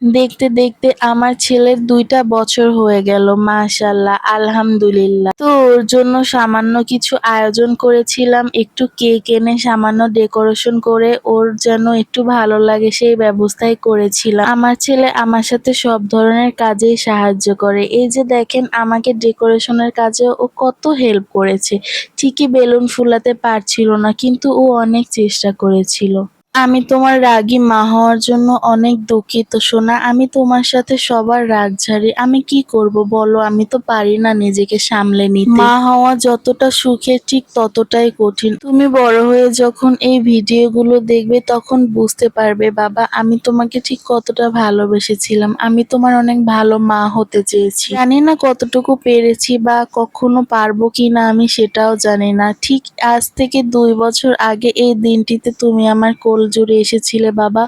দেখতে দেখতে আমার ছেলের ২টা বছর হয়ে গেল, মাশাআল্লাহ, আলহামদুলিল্লাহ। তো ওর জন্য সামান্য কিছু আয়োজন করেছিলাম, একটু কেক এনে সামান্য ডেকোরেশন করে ওর যেন একটু ভালো লাগে সেই ব্যবস্থাই করেছিলাম। আমার ছেলে আমার সাথে সব ধরনের কাজেই সাহায্য করে। এই যে দেখেন আমাকে ডেকোরেশনের কাজে ও কত হেল্প করেছে। ঠিকই বেলুন ফুলাতে পারছিল না, কিন্তু ও অনেক চেষ্টা করেছিল। আমি তোমার রাগী মা হওয়ার জন্য অনেক দুঃখিত সোনা। আমি তোমার সাথে সবার রাগ ঝাড়ি। আমি কি করব বলো? আমি তো পারি না নিজেকে সামলে নিতে। মা হওয়া যতটা সুখের ঠিক ততটাই কঠিন। তুমি বড় হয়ে যখন এই ভিডিওগুলো দেখবে তখন বুঝতে পারবে বাবা আমি তোমাকে ঠিক কতটা ভালোবেসেছিলাম। আমি তোমার অনেক ভালো মা হতে চেয়েছি। জানি না কতটুকু পেরেছি বা কখনো পারবো কিনা আমি সেটাও জানি না। ঠিক আজ থেকে ২ বছর আগে এই দিনটিতে তুমি আমার কোল জুড়ে এসেছিলে বাবা।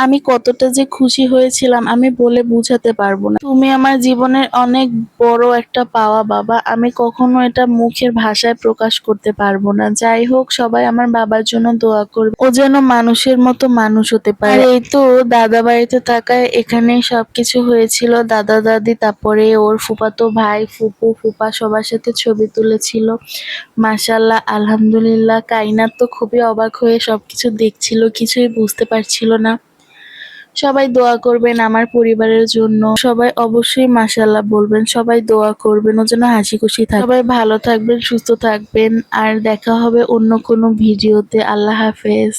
আমি কতটা যে খুশি হয়েছিলাম আমি বলে বুঝাতে পারবো না। তুমি আমার জীবনের অনেক বড় একটা পাওয়া বাবা। আমি কখনো এটা মুখের ভাষায় প্রকাশ করতে পারবো না। যাই হোক সবাই আমার বাবার জন্য দোয়া করবে। ও যেন মানুষের মতো মানুষ হতে পারে। আর এই তো দাদা বাড়িতে থাকায় এখানেই সবকিছু হয়েছিল। দাদা দাদি তারপরে ওর ফুফাতো ভাই ফুপু ফুপা সবার সাথে ছবি তুলেছিল। মাশাআল্লাহ আলহামদুলিল্লাহ। কাইনাত তো খুবই অবাক হয়ে সবকিছু দেখছিল, কিছুই বুঝতে পারছিল না। সবাই দোয়া করবেন আমার পরিবারের জন্য। সবাই অবশ্যই মাশাআল্লাহ বলবেন। সবাই দোয়া করবেন ও যেন হাসি খুশি থাকে। সবাই ভালো থাকবেন, সুস্থ থাকবেন। আর দেখা হবে অন্য কোনো ভিডিওতে। আল্লাহ হাফেজ।